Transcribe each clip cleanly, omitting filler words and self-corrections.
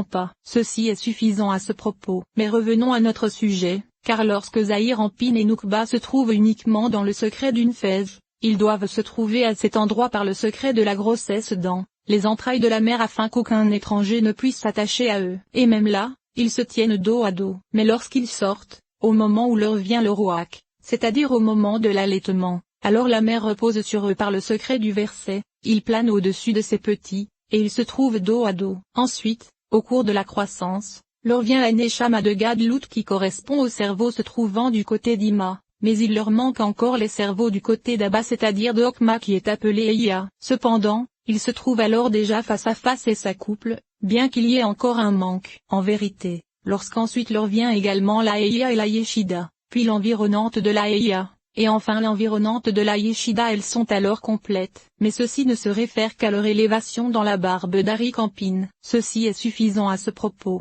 pas. Ceci est suffisant à ce propos. Mais revenons à notre sujet, car lorsque Zahir Anpin et Noukba se trouvent uniquement dans le secret d'une fève, ils doivent se trouver à cet endroit par le secret de la grossesse dans les entrailles de la mère afin qu'aucun étranger ne puisse s'attacher à eux. Et même là, ils se tiennent dos à dos. Mais lorsqu'ils sortent, au moment où leur vient le rouac, c'est-à-dire au moment de l'allaitement, alors la mère repose sur eux par le secret du verset, ils planent au-dessus de ses petits, et ils se trouvent dos à dos. Ensuite, au cours de la croissance, leur vient la Neshama de Gadlut qui correspond au cerveau se trouvant du côté d'Ima, mais il leur manque encore les cerveaux du côté d'Abba c'est-à-dire de Okma qui est appelé Eya. Cependant, ils se trouvent alors déjà face à face et s'accouplent, bien qu'il y ait encore un manque. En vérité, lorsqu'ensuite leur vient également la Eya et la Yeshida, puis l'environnante de la Eya, et enfin l'environnante de la Yeshida elles sont alors complètes. Mais ceci ne se réfère qu'à leur élévation dans la barbe d'Arik Anpin. Ceci est suffisant à ce propos.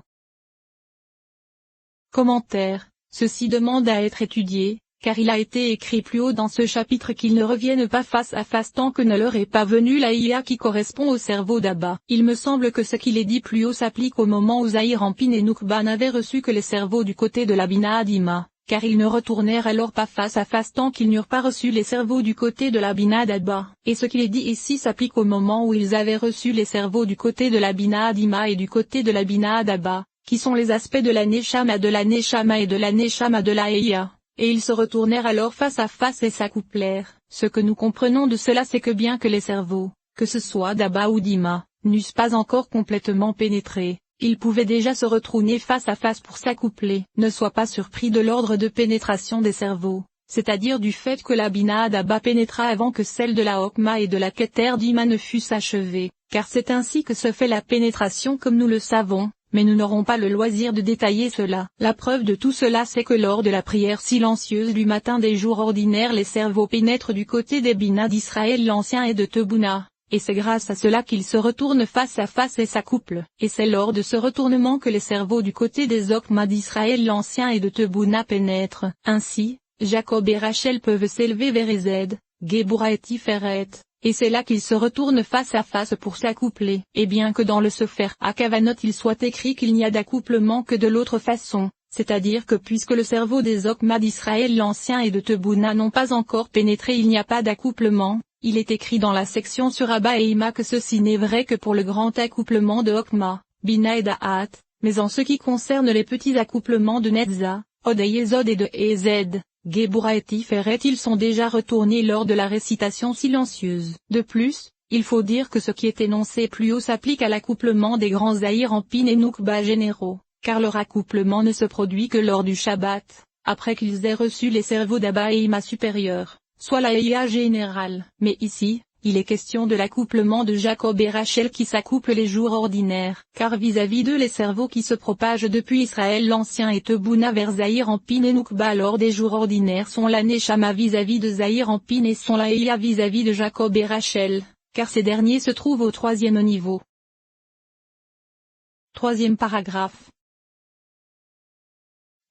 Commentaire. Ceci demande à être étudié, car il a été écrit plus haut dans ce chapitre qu'ils ne reviennent pas face à face tant que ne leur est pas venu la Iya qui correspond au cerveau d'Abba. Il me semble que ce qu'il est dit plus haut s'applique au moment où Zahir Anpin et Noukba n'avaient reçu que les cerveaux du côté de la Bina Adima, car ils ne retournèrent alors pas face à face tant qu'ils n'eurent pas reçu les cerveaux du côté de la Bina d'Abba. Et ce qu'il est dit ici s'applique au moment où ils avaient reçu les cerveaux du côté de la Bina Adima et du côté de la Bina d'Abba, qui sont les aspects de la Neshama de la Neshama et de la Neshama de la Eya. Et ils se retournèrent alors face à face et s'accouplèrent. Ce que nous comprenons de cela c'est que bien que les cerveaux, que ce soit d'Abba ou d'Ima, n'eussent pas encore complètement pénétré, ils pouvaient déjà se retourner face à face pour s'accoupler. Ne sois pas surpris de l'ordre de pénétration des cerveaux, c'est-à-dire du fait que la Bina d'Abba pénétra avant que celle de la Okma et de la Keter d'Ima ne fût achevée, car c'est ainsi que se fait la pénétration comme nous le savons. Mais nous n'aurons pas le loisir de détailler cela. La preuve de tout cela c'est que lors de la prière silencieuse du matin des jours ordinaires les cerveaux pénètrent du côté des Bina d'Israël l'Ancien et de Tebouna, et c'est grâce à cela qu'ils se retournent face à face et s'accouplent. Et c'est lors de ce retournement que les cerveaux du côté des Okma d'Israël l'Ancien et de Tebouna pénètrent. Ainsi, Jacob et Rachel peuvent s'élever vers Ezed, Géboura et Tiferet. Et c'est là qu'ils se retournent face à face pour s'accoupler. Et bien que dans le Sefer HaKavanot il soit écrit qu'il n'y a d'accouplement que de l'autre façon, c'est-à-dire que puisque le cerveau des Okma d'Israël l'Ancien et de Tebouna n'ont pas encore pénétré il n'y a pas d'accouplement, il est écrit dans la section sur Abba et Ima que ceci n'est vrai que pour le grand accouplement de Okma, Bina et Da'at, mais en ce qui concerne les petits accouplements de Netza, Od et Yesod et de Ezed, Géboura et Tiferet ils sont déjà retournés lors de la récitation silencieuse. De plus, il faut dire que ce qui est énoncé plus haut s'applique à l'accouplement des grands Zahir Anpin et Noukba généraux, car leur accouplement ne se produit que lors du Shabbat, après qu'ils aient reçu les cerveaux d'Abba et Ima supérieurs, soit la Eya générale. Mais ici, il est question de l'accouplement de Jacob et Rachel qui s'accouplent les jours ordinaires, car vis-à-vis d'eux les cerveaux qui se propagent depuis Israël l'Ancien et Tebouna vers Zahir Anpin et Noukba lors des jours ordinaires sont la Neshama vis-à-vis de Zahir Anpin et sont la Eya vis-à-vis de Jacob et Rachel, car ces derniers se trouvent au troisième niveau. Troisième paragraphe.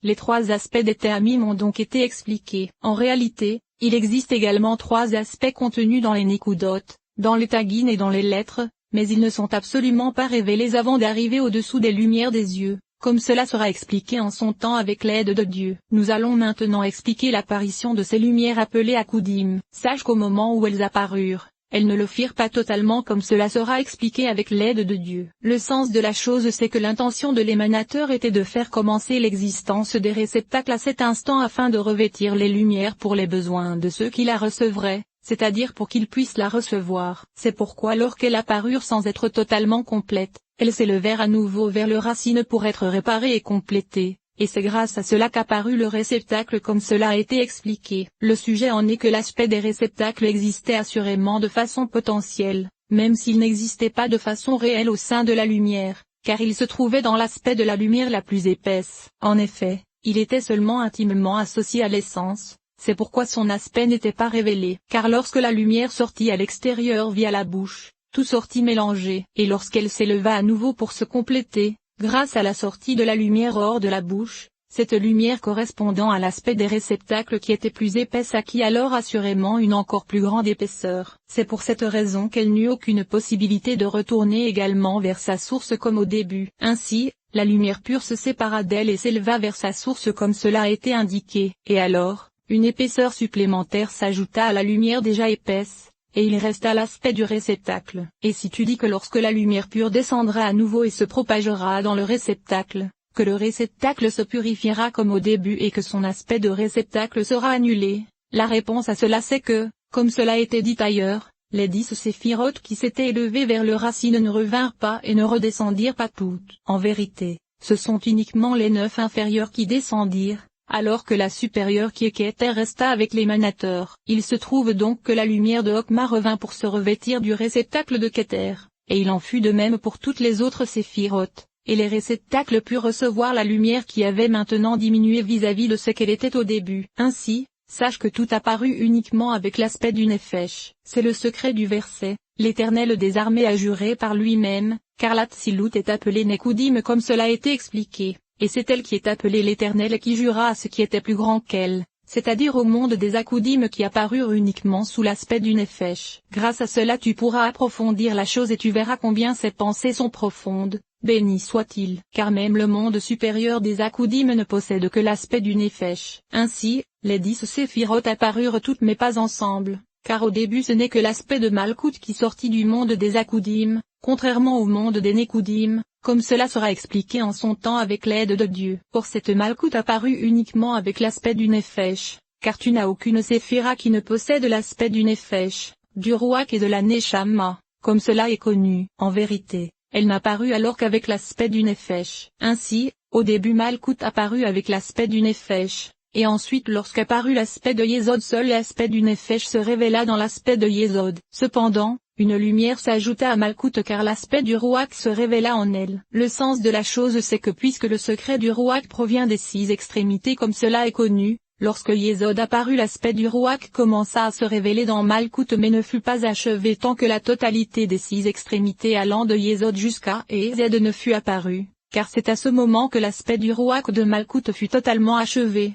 Les trois aspects des Théamim ont donc été expliqués. En réalité, il existe également trois aspects contenus dans les Nekudot, dans les Tagin et dans les lettres, mais ils ne sont absolument pas révélés avant d'arriver au-dessous des lumières des yeux, comme cela sera expliqué en son temps avec l'aide de Dieu. Nous allons maintenant expliquer l'apparition de ces lumières appelées Akudim. Sache qu'au moment où elles apparurent, elles ne le firent pas totalement comme cela sera expliqué avec l'aide de Dieu. Le sens de la chose c'est que l'intention de l'émanateur était de faire commencer l'existence des réceptacles à cet instant afin de revêtir les lumières pour les besoins de ceux qui la recevraient, c'est-à-dire pour qu'ils puissent la recevoir. C'est pourquoi lorsqu'elles apparurent sans être totalement complètes, elles s'élevèrent à nouveau vers le racine pour être réparées et complétées. Et c'est grâce à cela qu'apparut le réceptacle comme cela a été expliqué. Le sujet en est que l'aspect des réceptacles existait assurément de façon potentielle, même s'il n'existait pas de façon réelle au sein de la lumière, car il se trouvait dans l'aspect de la lumière la plus épaisse. En effet, il était seulement intimement associé à l'essence, c'est pourquoi son aspect n'était pas révélé. Car lorsque la lumière sortit à l'extérieur via la bouche, tout sortit mélangé, et lorsqu'elle s'éleva à nouveau pour se compléter, grâce à la sortie de la lumière hors de la bouche, Cette lumière correspondant à l'aspect des réceptacles qui étaient plus épaisses acquit alors assurément une encore plus grande épaisseur. C'est pour cette raison qu'elle n'eut aucune possibilité de retourner également vers sa source comme au début. Ainsi, la lumière pure se sépara d'elle et s'éleva vers sa source comme cela a été indiqué. Et alors, une épaisseur supplémentaire s'ajouta à la lumière déjà épaisse, et il resta l'aspect du réceptacle. Et si tu dis que lorsque la lumière pure descendra à nouveau et se propagera dans le réceptacle, que le réceptacle se purifiera comme au début et que son aspect de réceptacle sera annulé, la réponse à cela c'est que, comme cela a été dit ailleurs, les 10 séphirotes qui s'étaient élevées vers le racine ne revinrent pas et ne redescendirent pas toutes. En vérité, ce sont uniquement les 9 inférieures qui descendirent, alors que la supérieure qui est Keter resta avec l'émanateur. Il se trouve donc que la lumière de Okma revint pour se revêtir du réceptacle de Keter, et il en fut de même pour toutes les autres séphirotes. Et les réceptacles purent recevoir la lumière qui avait maintenant diminué vis-à-vis de ce qu'elle était au début. Ainsi, sache que tout apparut uniquement avec l'aspect du Nefesh. C'est le secret du verset, l'Éternel des armées a juré par lui-même, car l'Atsilut est appelée Nekoudim comme cela a été expliqué, et c'est elle qui est appelée l'Éternel qui jura à ce qui était plus grand qu'elle, c'est-à-dire au monde des Akoudim qui apparurent uniquement sous l'aspect du Nefesh. Grâce à cela tu pourras approfondir la chose et tu verras combien ces pensées sont profondes. Béni soit-il, car même le monde supérieur des Akoudim ne possède que l'aspect du Nefesh. Ainsi, les 10 séphirotes apparurent toutes mais pas ensemble, car au début ce n'est que l'aspect de Malkout qui sortit du monde des Akoudim, contrairement au monde des Nekoudim, comme cela sera expliqué en son temps avec l'aide de Dieu. Or cette Malkout apparut uniquement avec l'aspect du Nefesh, car tu n'as aucune séphira qui ne possède l'aspect du Nefesh, du Rouach et de la Neshama, comme cela est connu. En vérité, elle n'apparut alors qu'avec l'aspect du Nefesh. Ainsi, au début Malkout apparut avec l'aspect du Nefesh, et ensuite lorsqu'apparut l'aspect de Yesod seul l'aspect du Nefesh se révéla dans l'aspect de Yesod. Cependant, une lumière s'ajouta à Malkout car l'aspect du Rouach se révéla en elle. Le sens de la chose c'est que puisque le secret du Rouach provient des 6 extrémités comme cela est connu, lorsque Yesod apparut l'aspect du Rouach commença à se révéler dans Malkout mais ne fut pas achevé tant que la totalité des 6 extrémités allant de Yesod jusqu'à Ezed ne fut apparue, car c'est à ce moment que l'aspect du Rouach de Malkout fut totalement achevé.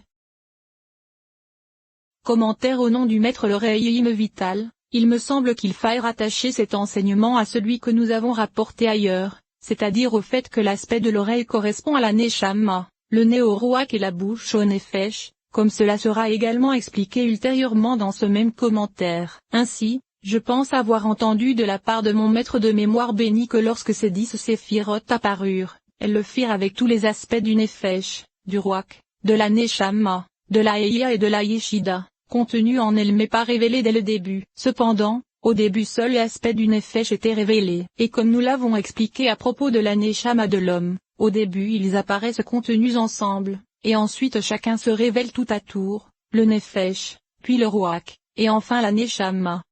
Commentaire au nom du maître le Re'im Vital, il me semble qu'il faille rattacher cet enseignement à celui que nous avons rapporté ailleurs, c'est-à-dire au fait que l'aspect de l'oreille correspond à la Neshama, le nez au Rouach et la bouche au Nefesh, comme cela sera également expliqué ultérieurement dans ce même commentaire. Ainsi, je pense avoir entendu de la part de mon maître de mémoire béni que lorsque ces 10 séphirotes apparurent, elles le firent avec tous les aspects du Nefesh, du Rouach, de la Neshama, de la Eya et de la Yeshida, contenus en elles mais pas révélés dès le début. Cependant, au début seul l'aspect du Nefesh était révélé. Et comme nous l'avons expliqué à propos de la Neshama de l'homme, au début ils apparaissent contenus ensemble, et ensuite chacun se révèle tout à tour, le Nefesh, puis le Rouach, et enfin la Neshama.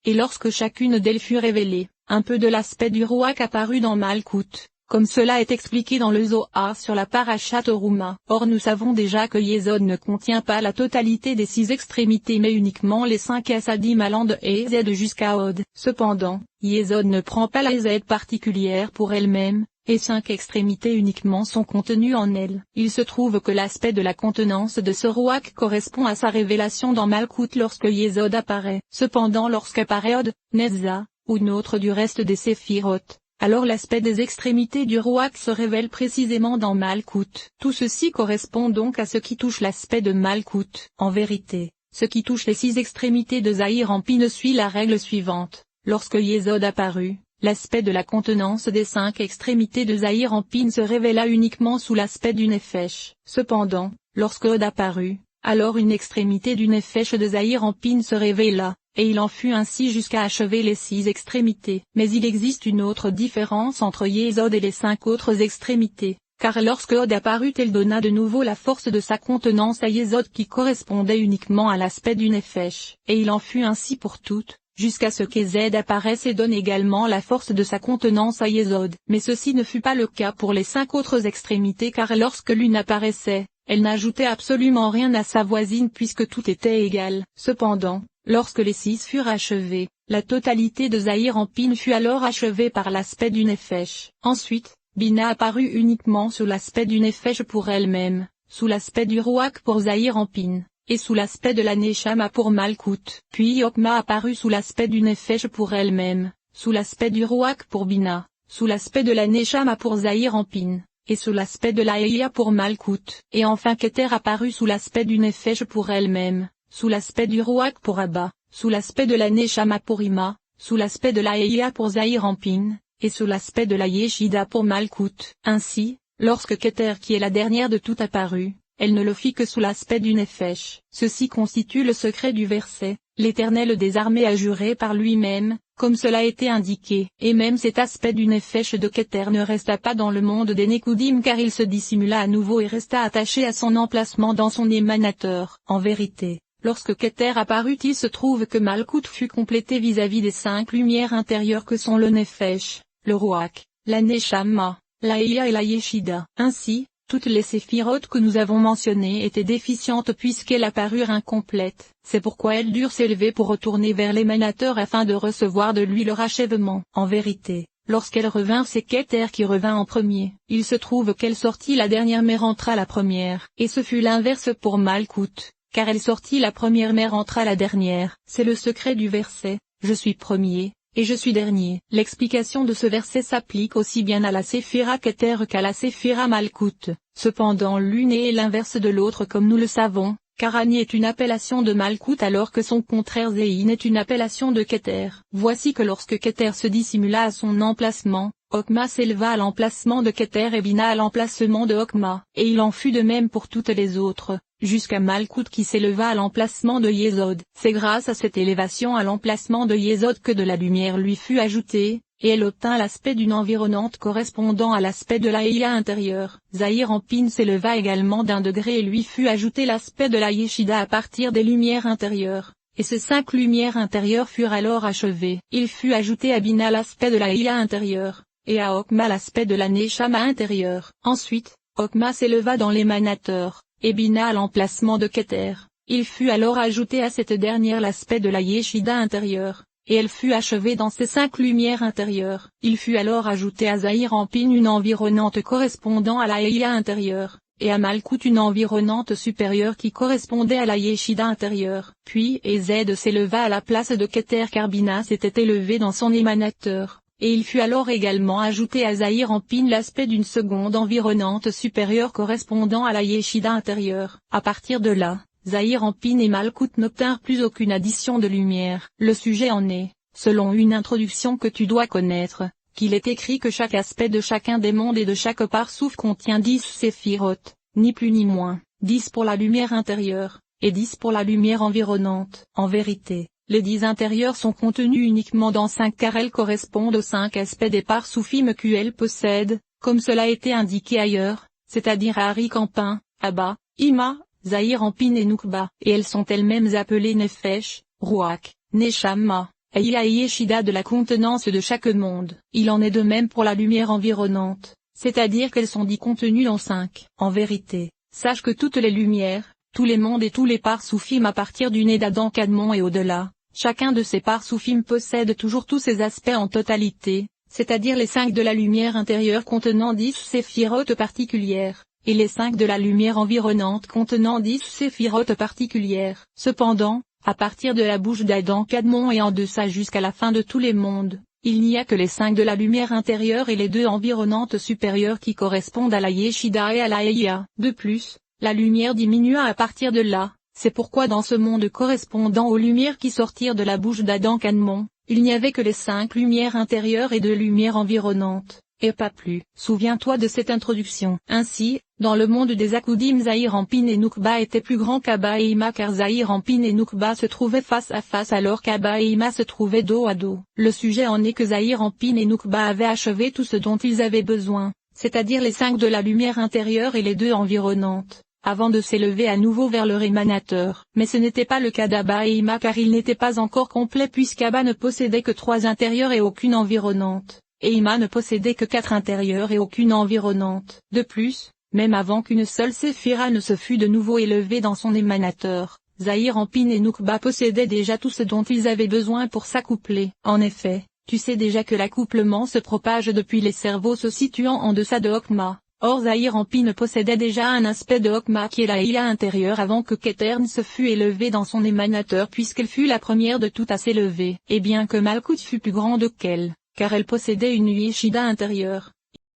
Et lorsque chacune d'elles fut révélée, un peu de l'aspect du Rouach apparut dans Malkout, comme cela est expliqué dans le Zohar sur la Parashat Oruma. Or nous savons déjà que Yesod ne contient pas la totalité des 6 extrémités mais uniquement les 5 Asadim allant de Ez jusqu'à Od. Cependant, Yesod ne prend pas la Ez particulière pour elle-même, et 5 extrémités uniquement sont contenues en elle. Il se trouve que l'aspect de la contenance de ce Rouach correspond à sa révélation dans Malkout lorsque Yesod apparaît. Cependant lorsqu'apparaît Od, Nezza, ou notre du reste des Séphirotes, alors l'aspect des extrémités du Rouach se révèle précisément dans Malkout. Tout ceci correspond donc à ce qui touche l'aspect de Malkout. En vérité, ce qui touche les 6 extrémités de Zahir en Pine suit la règle suivante. Lorsque Yesod apparut, l'aspect de la contenance des 5 extrémités de Zahir en Pine se révéla uniquement sous l'aspect du Nefesh. Cependant, lorsque Od apparut, alors une extrémité du Nefesh de Zahir en Pine se révéla, et il en fut ainsi jusqu'à achever les 6 extrémités. Mais il existe une autre différence entre Yesod et les 5 autres extrémités, car lorsque Od apparut elle donna de nouveau la force de sa contenance à Yesod qui correspondait uniquement à l'aspect du Nefesh. Et il en fut ainsi pour toutes, jusqu'à ce qu'Ezed apparaisse et donne également la force de sa contenance à Yesod. Mais ceci ne fut pas le cas pour les 5 autres extrémités car lorsque l'une apparaissait, elle n'ajoutait absolument rien à sa voisine puisque tout était égal. Cependant, lorsque les 6 furent achevés, la totalité de Zahir en Pine fut alors achevée par l'aspect du Nefesh. Ensuite, Bina apparut uniquement sous l'aspect du Nefesh pour elle-même, sous l'aspect du Ruach pour Zahir Anpin, et sous l'aspect de la Neshama pour Malkout. Puis Okma apparut sous l'aspect du Nefesh pour elle-même, sous l'aspect du Ruach pour Bina, sous l'aspect de la Neshama pour Zahir Anpin, et sous l'aspect de la Eya pour Malkout. Et enfin Keter apparut sous l'aspect du Nefesh pour elle-même, sous l'aspect du Ruach pour Abba, sous l'aspect de la Neshama pour Ima, sous l'aspect de la Eya pour Zahir Anpin, et sous l'aspect de la Yeshida pour Malkout. Ainsi, lorsque Keter qui est la dernière de tout apparut, elle ne le fit que sous l'aspect du Nefesh. Ceci constitue le secret du verset, l'Éternel des armées a juré par lui-même, comme cela a été indiqué. Et même cet aspect du Nefesh de Keter ne resta pas dans le monde des Nekudim car il se dissimula à nouveau et resta attaché à son emplacement dans son émanateur. En vérité, lorsque Keter apparut il se trouve que Malkout fut complété vis-à-vis des 5 lumières intérieures que sont le Nefesh, le Ruach, la Neshama, la Eya et la Yeshida. Ainsi, toutes les séphirotes que nous avons mentionnées étaient déficientes puisqu'elles apparurent incomplètes. C'est pourquoi elles durent s'élever pour retourner vers l'émanateur afin de recevoir de lui leur achèvement. En vérité, lorsqu'elles revinrent c'est Keter qui revint en premier. Il se trouve qu'elle sortit la dernière mais rentra la première. Et ce fut l'inverse pour Malkout, car elle sortit la première mais rentra la dernière. C'est le secret du verset, je suis premier, et je suis dernier. L'explication de ce verset s'applique aussi bien à la Séphira Keter qu'à la Séphira Malkout. Cependant l'une est l'inverse de l'autre comme nous le savons, car Ani est une appellation de Malkout alors que son contraire Zéin est une appellation de Keter. Voici que lorsque Keter se dissimula à son emplacement, Okma s'éleva à l'emplacement de Keter et Bina à l'emplacement de Okma. Et il en fut de même pour toutes les autres, jusqu'à Malkout qui s'éleva à l'emplacement de Yesod. C'est grâce à cette élévation à l'emplacement de Yesod que de la lumière lui fut ajoutée, et elle obtint l'aspect d'une environnante correspondant à l'aspect de la Eya intérieure. Zahir Anpin s'éleva également d'un degré et lui fut ajouté l'aspect de la Yeshida à partir des lumières intérieures. Et ces 5 lumières intérieures furent alors achevées. Il fut ajouté à Bina l'aspect de la Eya intérieure, et à Okma l'aspect de la Neshama intérieure. Ensuite, Okma s'éleva dans l'émanateur, et Bina à l'emplacement de Keter. Il fut alors ajouté à cette dernière l'aspect de la Yeshida intérieure, et elle fut achevée dans ces 5 lumières intérieures. Il fut alors ajouté à Zahir Anpin une environnante correspondant à la Eya intérieure, et à Malkout une environnante supérieure qui correspondait à la Yeshida intérieure. Puis Ezed s'éleva à la place de Keter car Bina s'était élevé dans son émanateur. Et il fut alors également ajouté à Zahir Anpin l'aspect d'une seconde environnante supérieure correspondant à la Yeshida intérieure. À partir de là, Zahir Anpin et Malkout n'obtinrent plus aucune addition de lumière. Le sujet en est, selon une introduction que tu dois connaître, qu'il est écrit que chaque aspect de chacun des mondes et de chaque parsouf contient 10 séphirotes, ni plus ni moins, 10 pour la lumière intérieure, et 10 pour la lumière environnante. En vérité, les 10 intérieures sont contenues uniquement dans 5 car elles correspondent aux 5 aspects des parsoufim qu'elles possèdent, comme cela a été indiqué ailleurs, c'est-à-dire à Arik Anpin, Abba, Ima, Zahir Anpin et Nukba. Et elles sont elles-mêmes appelées Nefesh, Ruach, Neshama, Eya et Yeshida de la contenance de chaque monde. Il en est de même pour la lumière environnante, c'est-à-dire qu'elles sont dit contenues en 5. En vérité, sache que toutes les lumières, tous les mondes et tous les parsoufim à partir du nez d'Adam Kadmon et au-delà, chacun de ces parsoufim possède toujours tous ces aspects en totalité, c'est-à-dire les 5 de la lumière intérieure contenant 10 séphirotes particulières, et les 5 de la lumière environnante contenant 10 séphirotes particulières. Cependant, à partir de la bouche d'Adam Kadmon et en deçà jusqu'à la fin de tous les mondes, il n'y a que les 5 de la lumière intérieure et les 2 environnantes supérieures qui correspondent à la Yeshida et à la Eya. De plus, la lumière diminua à partir de là, c'est pourquoi dans ce monde correspondant aux lumières qui sortirent de la bouche d'Adam Kadmon, il n'y avait que les 5 lumières intérieures et 2 lumières environnantes, et pas plus. Souviens-toi de cette introduction. Ainsi, dans le monde des Akudim Zahir Anpin et Nukba étaient plus grands qu'Abba et Ima car Zahir Anpin et Nukba se trouvaient face à face alors qu'Abba et Ima se trouvaient dos à dos. Le sujet en est que Zahir Anpin et Nukba avaient achevé tout ce dont ils avaient besoin, c'est-à-dire les 5 de la lumière intérieure et les 2 environnantes, avant de s'élever à nouveau vers leur émanateur. Mais ce n'était pas le cas d'Abba et Ima car ils n'étaient pas encore complets puisqu'Abba ne possédait que 3 intérieures et aucune environnante, et Ima ne possédait que 4 intérieures et aucune environnante. De plus, même avant qu'une seule séphira ne se fût de nouveau élevée dans son émanateur, Zahir Anpin et Nukba possédaient déjà tout ce dont ils avaient besoin pour s'accoupler. En effet, Tu sais déjà que l'accouplement se propage depuis les cerveaux se situant en deçà de Okma. Or Zahir-Ampine possédait déjà un aspect de Okma qui est la IA intérieure avant que Keter ne se fût élevée dans son émanateur puisqu'elle fut la première de toutes à s'élever. Et bien que Malkout fût plus grande qu'elle, car elle possédait une Uishida intérieure,